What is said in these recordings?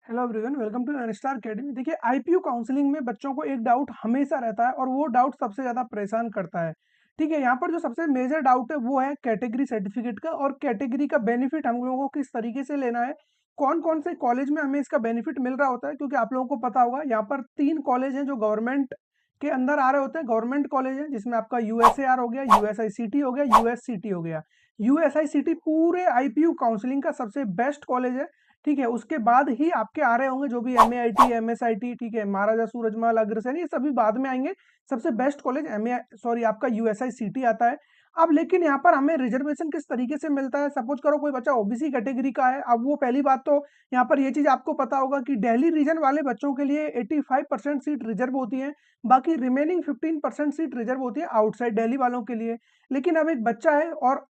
Hello everyone, welcome to Unstar academy. देखिए, IPU counselling में बच्चों को एक डाउट हमेशा रहता है और वो डाउट सबसे ज़्यादा परेशान करता है। ठीक है, यहाँ पर जो सबसे मेजर डाउट है वो है कैटेगरी सर्टिफिकेट का, और कैटेगरी का बेनिफिट हम लोगों को किस तरीके से लेना है, कौन-कौन से कॉलेज में हमें इसका बेनिफिट मिल रहा होता है। क्योंकि आप लोगों को पता होगा, यहाँ पर 3 कॉलेज हैं जो गवर्नमेंट के अंदर आ रहे होते हैं। गवर्नमेंट कॉलेज हैं जिसमें आपका यूएसएआर हो गया, यूएसआईसीटी हो गया, यूएससीटी हो गया। यूएसआईसीटी पूरे आईपीयू काउंसलिंग का सबसे बेस्ट कॉलेज है। ठीक है, उसके बाद ही आपके आ रहे होंगे जो भी एमएआईटी, एमएसआईटी, ठीक है, महाराजा सूरजमल, अग्रसेन, ये सभी बाद में आएंगे। सबसे बेस्ट कॉलेज आपका यूएसआईसीटी आता है। अब लेकिन यहाँ पर हमें रिजर्वेशन किस तरीके से मिलता है। सपोज करो कोई बच्चा ओबीसी कैटेगरी का है। अब वो पहली बात तो यहाँ पर ये चीज आपको पता होगा कि दिल्ली रीजन वाले बच्चों के लिए 85% सीट रिजर्व होती है। बाकी रिमेनिंग 15% सीट रिजर्व होती है आउटसाइड दिल्ली वालों के लिए। लेकिन अब एक बच्चा है और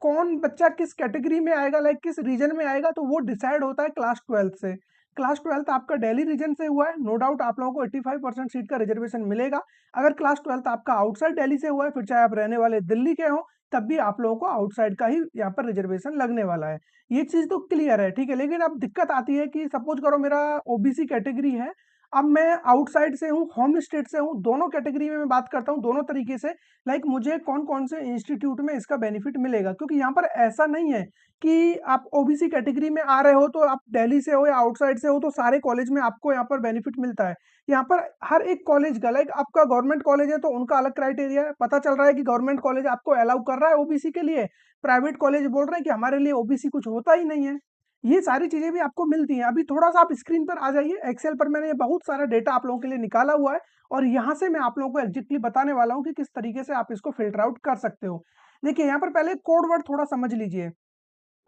कौन बच्चा किस कैटेगरी में आएगा, लाइक किस रीजन में आएगा, तो वो डिसाइड होता है क्लास 12 से। क्लास 12 आपका दिल्ली रीजन से हुआ है, नो डाउट आप लोगों को 85% सीट का रिजर्वेशन मिलेगा। अगर क्लास 12 आपका आउटसाइड दिल्ली से हुआ है, फिर चाहे आप रहने वाले दिल्ली के हो, तब भी आप लोगों को आउटसाइड का ही यहाँ पर रिजर्वेशन लगने वाला है। ये चीज तो क्लियर है, ठीक है। लेकिन अब दिक्कत आती है कि सपोज करो मेरा ओबीसी कैटेगरी है। अब मैं आउटसाइड से हूँ, होम स्टेट से हूँ, दोनों कैटेगरी में मैं बात करता हूँ दोनों तरीके से। लाइक मुझे कौन कौन से इंस्टीट्यूट में इसका बेनिफिट मिलेगा, क्योंकि यहाँ पर ऐसा नहीं है कि आप ओबीसी कैटेगरी में आ रहे हो तो आप दिल्ली से हो या आउटसाइड से हो तो सारे कॉलेज में आपको यहाँ पर बेनिफिट मिलता है। यहाँ पर हर एक कॉलेज का, लाइक आपका गवर्नमेंट कॉलेज है तो उनका अलग क्राइटेरिया है। पता चल रहा है कि गवर्नमेंट कॉलेज आपको अलाउ कर रहा है ओबीसी के लिए, प्राइवेट कॉलेज बोल रहे हैं कि हमारे लिए ओबीसी कुछ होता ही नहीं है। ये सारी चीजें भी आपको मिलती हैं। अभी थोड़ा सा आप स्क्रीन पर आ जाइए, एक्सेल पर मैंने ये बहुत सारा डेटा आप लोगों के लिए निकाला हुआ है, और यहाँ से मैं आप लोगों को एग्जैक्टली बताने वाला हूँ कि किस तरीके से आप इसको फिल्टर आउट कर सकते हो। देखिए, यहाँ पर पहले कोड वर्ड थोड़ा समझ लीजिए।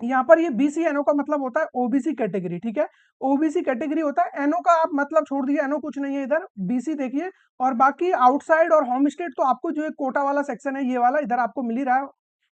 यहाँ पर ये बीसी एनओ का मतलब होता है ओबीसी कैटेगरी, ठीक है। ओबीसी कैटेगरी होता है, एनओ का आप मतलब छोड़ दीजिए, एनओ कुछ नहीं है इधर, बीसी देखिए। और बाकी आउटसाइड और होम स्टेट तो आपको जो एक कोटा वाला सेक्शन है ये वाला इधर आपको मिल ही रहा है।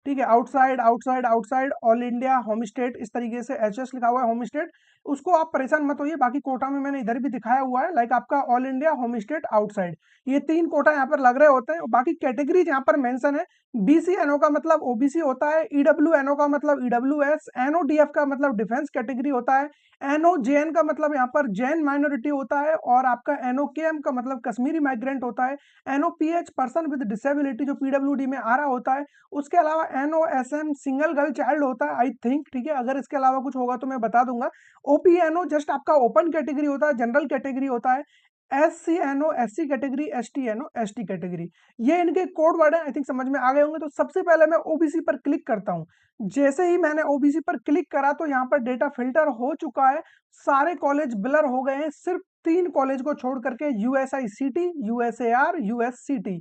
ठीक है, outside outside outside, all India, home state, इस तरीके से एचएस लिखा हुआ है होम स्टेट। उसको आप परेशान मत होइए, बाकी कोटा में मैंने इधर भी दिखाया हुआ है, लाइक आपका all India, home state, outside, ये 3 कोटा यहाँ पर लग रहे होते हैं। और बाकी कैटेगरी यहाँ पर मेंशन है। बीसीएनओ का मतलब ओबीसी होता है, ईडब्ल्यूएनओ का मतलब ईडब्ल्यूएस, एनओडीएफ का मतलब डिफेंस कैटेगरी होता है, एनओजेएन का मतलब यहाँ पर जैन माइनॉरिटी होता है, और आपका एनओकेएम का मतलब कश्मीरी माइग्रेंट होता है, एनओपीएच पर्सन विद डिसेबिलिटी जो पीडब्ल्यूडी में आ रहा होता है। उसके अलावा एनओएसएम सिंगल गर्ल चाइल्ड होता है, आई थिंक, ठीक है। अगर इसके अलावा कुछ होगा तो मैं बता दूंगा। ओपीएनओ जस्ट आपका ओपन कैटेगरी होता है, जनरल कैटेगरी होता है। एससीएनओ एससी कैटेगरी, एसटीएनओ एसटी कैटेगरी, ये इनके कोड वर्ड है। आई थिंक समझ में आ गए होंगे। तो सबसे पहले मैं ओबीसी पर क्लिक करता हूँ। जैसे ही मैंने ओबीसी पर क्लिक करा तो यहाँ पर डेटा फिल्टर हो चुका है, सारे कॉलेज ब्लर हो गए हैं, सिर्फ 3 कॉलेज को छोड़ करके, यूएसआईसीटी, यूएसएआर, यूएससीटी,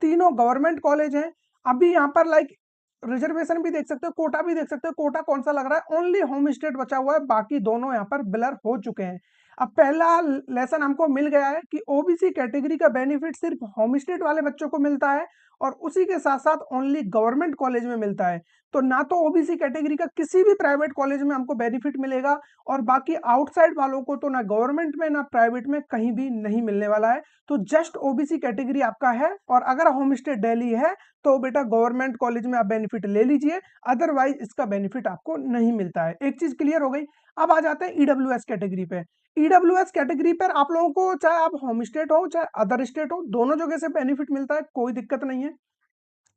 तीनों गवर्नमेंट कॉलेज हैं। अभी यहाँ पर लाइक रिजर्वेशन भी देख सकते हो, कोटा भी देख सकते हो। कोटा कौन सा लग रहा है, ओनली होम स्टेट बचा हुआ है, बाकी दोनों यहाँ पर ब्लर हो चुके हैं। अब पहला लेसन हमको मिल गया है कि ओबीसी कैटेगरी का बेनिफिट सिर्फ होम स्टेट वाले बच्चों को मिलता है, और उसी के साथ साथ ओनली गवर्नमेंट कॉलेज में मिलता है। तो ना तो ओबीसी कैटेगरी का किसी भी प्राइवेट कॉलेज में हमको बेनिफिट मिलेगा, और बाकी आउटसाइड वालों को तो ना गवर्नमेंट में ना प्राइवेट में कहीं भी नहीं मिलने वाला है। तो जस्ट ओबीसी कैटेगरी आपका है, और अगर होम स्टेट दिल्ली है तो बेटा गवर्नमेंट कॉलेज में आप बेनिफिट ले लीजिए, अदरवाइज इसका बेनिफिट आपको नहीं मिलता है। एक चीज क्लियर हो गई। अब आ जाते हैं ईडब्ल्यूएस कैटेगरी पे। ईडब्ल्यूएस कैटेगरी पर आप लोगों को, चाहे आप होम स्टेट हो चाहे अदर स्टेट हो, दोनों जगह से बेनिफिट मिलता है, कोई दिक्कत नहीं है।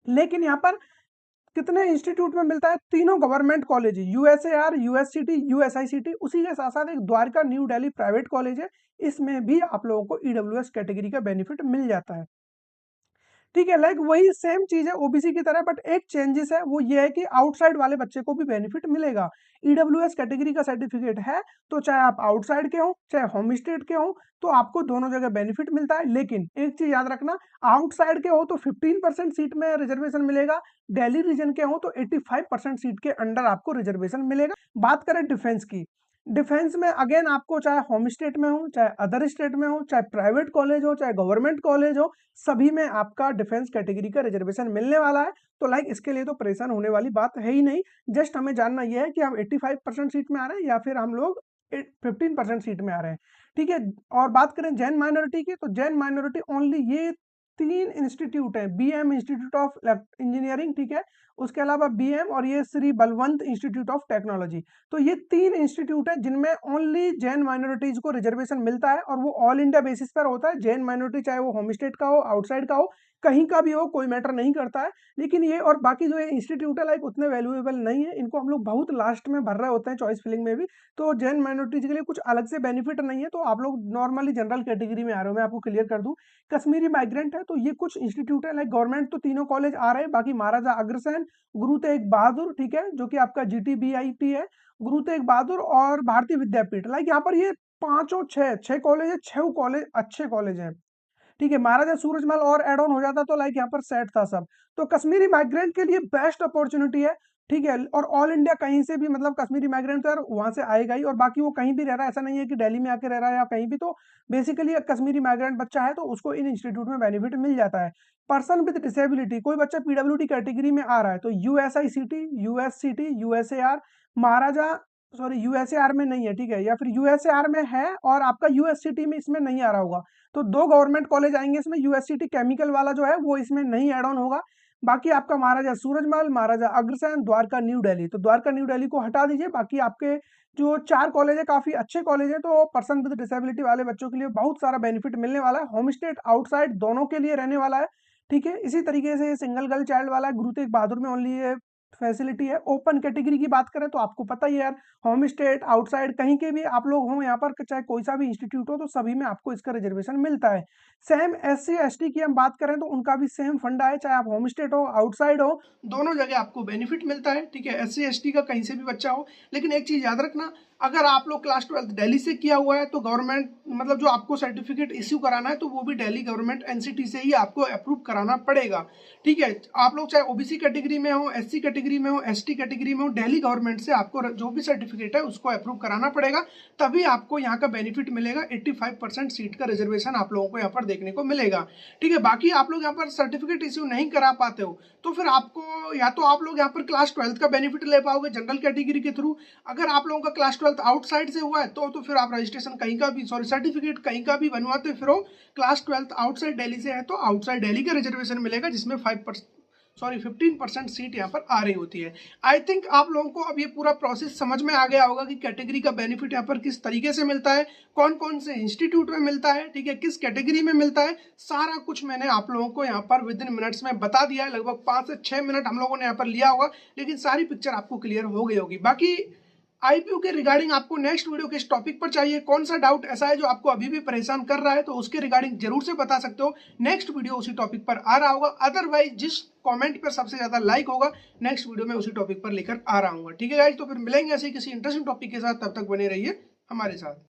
लेकिन यहाँ पर कितने इंस्टीट्यूट में मिलता है, तीनों गवर्नमेंट कॉलेज, यूएसएआर, यूएससीटी, यूएसआईसीटी, उसी के साथ साथ एक Dwarka new Delhi private college है, इसमें भी आप लोगों को ईडब्ल्यूएस कैटेगरी का बेनिफिट मिल जाता है। ठीक है, लाइक वही सेम चीज है ओबीसी की तरह, बट एक चेंजेस है, वो ये है कि आउटसाइड वाले बच्चे को भी बेनिफिट मिलेगा। ईडब्ल्यूएस कैटेगरी का सर्टिफिकेट है तो चाहे आप आउटसाइड के हो चाहे होम स्टेट के हो, तो आपको दोनों जगह बेनिफिट मिलता है। लेकिन एक चीज याद रखना, आउटसाइड के हो तो 15% सीट में रिजर्वेशन मिलेगा, दिल्ली रीजन के हो तो 85% सीट के अंडर आपको रिजर्वेशन मिलेगा। बात करें डिफेंस की, डिफेंस में अगेन आपको चाहे होम स्टेट में हो चाहे अदर स्टेट में हो, चाहे प्राइवेट कॉलेज हो चाहे गवर्नमेंट कॉलेज हो, सभी में आपका डिफेंस कैटेगरी का रिजर्वेशन मिलने वाला है। तो लाइक इसके लिए तो परेशान होने वाली बात है ही नहीं। जस्ट हमें जानना यह है कि हम 85% सीट में आ रहे हैं या फिर हम लोग 15% सीट में आ रहे हैं। ठीक है। और बात करें जैन माइनॉरिटी की, तो जैन माइनॉरिटी ओनली ये 3 इंस्टीट्यूट है, बीएम इंस्टीट्यूट ऑफ इंजीनियरिंग, ठीक है, उसके अलावा बीएम और ये Shri Balwant institute of technology. तो ये 3 इंस्टीट्यूट है जिनमें ओनली जैन माइनॉरिटीज को रिजर्वेशन मिलता है, और वो ऑल इंडिया बेसिस पर होता है। जैन माइनॉरिटी चाहे वो होम स्टेट का हो, आउटसाइड का हो, कहीं का भी हो, कोई मैटर नहीं करता है। लेकिन ये और बाकी जो है इंस्टीट्यूट है लाइक उतने वैल्यूएबल नहीं है, इनको हम लोग बहुत लास्ट में भर रहे होते हैं चॉइस फिलिंग में भी। तो जैन माइनॉरिटीज के लिए कुछ अलग से बेनिफिट नहीं है, तो आप लोग नॉर्मली जनरल कैटेगरी में आ रहे हो। मैं आपको क्लियर कर दूं, कश्मीरी माइग्रेंट है तो ये कुछ इंस्टीट्यूट है लाइक गवर्नमेंट तो तीनों कॉलेज आ रहे हैं, बाकी महाराजा अग्रसेन, गुरु तेग बहादुर, ठीक है, जो कि आपका GTBIT है, गुरु तेग बहादुर और भारतीय विद्यापीठ। लाइक यहाँ पर ये पांचों छह कॉलेज है, छह कॉलेज अच्छे कॉलेज हैं, ठीक है। महाराजा सूरजमल और एड ऑन हो जाता तो लाइक यहाँ पर सेट था सब। तो कश्मीरी माइग्रेंट के लिए बेस्ट अपॉर्चुनिटी है, ठीक है। और ऑल इंडिया कहीं से भी मतलब कश्मीरी माइग्रेंट तो यार वहां से आएगा ही, और बाकी वो कहीं भी रह रहा है, ऐसा नहीं है कि दिल्ली में आके रह रहा है या कहीं भी। तो बेसिकली कश्मीरी माइग्रेंट बच्चा है तो उसको इन इंस्टीट्यूट में बेनिफिट मिल जाता है। पर्सन विद डिसेबिलिटी, कोई बच्चा PWD कैटेगरी में आ रहा है तो USICT, USCT, USAR, महाराजा, सॉरी USAR में नहीं है, ठीक है, या फिर USAR में है और आपका USCT में इसमें नहीं आ रहा होगा। तो 2 गवर्नमेंट कॉलेज आएंगे इसमें, USCT केमिकल वाला जो है वो इसमें नहीं एड ऑन होगा। बाकी आपका महाराजा सूरजमल, महाराजा अग्रसेन, द्वारका न्यू दिल्ली, तो द्वारका न्यू दिल्ली को हटा दीजिए। बाकी आपके जो 4 कॉलेज है काफी अच्छे कॉलेज है, तो पर्सन विद डिसेबिलिटी वाले बच्चों के लिए बहुत सारा बेनिफिट मिलने वाला है। होम स्टेट आउटसाइड दोनों के लिए रहने वाला है, ठीक है। इसी तरीके से सिंगल गर्ल चाइल्ड वाला है, गुरु तेग बहादुर में ओनली ये फैसिलिटी है। ओपन कैटेगरी की बात करें तो आपको पता ही है यार, होम स्टेट आउटसाइड कहीं के भी आप लोग हो यहाँ पर, चाहे कोई सा भी इंस्टीट्यूट हो, तो सभी में आपको इसका रिजर्वेशन मिलता है। सेम SC ST की हम बात करें तो उनका भी सेम फंडा है, चाहे आप होम स्टेट हो आउटसाइड हो, दोनों जगह आपको बेनिफिट मिलता है, ठीक है। SC ST का कहीं से भी बच्चा हो। लेकिन एक चीज याद रखना, अगर आप लोग क्लास 12 दिल्ली से किया हुआ है तो गवर्नमेंट मतलब जो आपको सर्टिफिकेट इश्यू कराना है तो वो भी दिल्ली गवर्नमेंट NCT से ही आपको अप्रूव कराना पड़ेगा, ठीक है। आप लोग चाहे OBC कैटेगरी में हो, SC कैटेगरी में हो, ST कैटेगरी में हो, दिल्ली गवर्नमेंट से आपको जो भी सर्टिफिकेट है उसको अप्रूव कराना पड़ेगा, तभी आपको यहाँ का बेनिफिट मिलेगा। 85% सीट का रिजर्वेशन आप लोगों को यहाँ पर देखने को मिलेगा, ठीक है। बाकी आप लोग यहाँ पर सर्टिफिकेट इश्यू नहीं करा पाते हो तो फिर आपको या तो आप लोग यहाँ पर क्लास 12 का बेनिफिट ले पाओगे जनरल कैटेगरी के थ्रू। अगर आप लोगों का क्लास 12 आउटसाइड से हुआ है तो फिर आप रजिस्ट्रेशन कहीं का भी, सॉरी, सर्टिफिकेट कहीं का भी बनवाते फिर क्लास 12 आउटसाइड दिल्ली से है तो आउटसाइड दिल्ली का रिजर्वेशन मिलेगा, जिसमें 15% सीट यहाँ पर आ रही होती है। आई थिंक आप लोगों को अब ये पूरा प्रोसेस समझ में आ गया होगा कि कैटेगरी का बेनिफिट यहाँ पर किस तरीके से मिलता है, कौन कौन से इंस्टीट्यूट में मिलता है, ठीक है, किस कैटेगरी में मिलता है। सारा कुछ मैंने आप लोगों को यहाँ पर विद इन मिनट्स में बता दिया है। लगभग 5 से 6 मिनट हम लोगों ने यहाँ पर लिया होगा, लेकिन सारी पिक्चर आपको क्लियर हो गई होगी। बाकी IPO के रिगार्डिंग आपको नेक्स्ट वीडियो किस टॉपिक पर चाहिए, कौन सा डाउट ऐसा है जो आपको अभी भी परेशान कर रहा है, तो उसके रिगार्डिंग जरूर से बता सकते हो। नेक्स्ट वीडियो उसी टॉपिक पर आ रहा होगा, अदरवाइज जिस कमेंट पर सबसे ज्यादा लाइक होगा नेक्स्ट वीडियो में उसी टॉपिक पर लेकर आ रहा हूँ, ठीक है गाइस। तो फिर मिलेंगे ऐसे किसी इंटरेस्टिंग टॉपिक के साथ, तब तक बने रहिए हमारे साथ।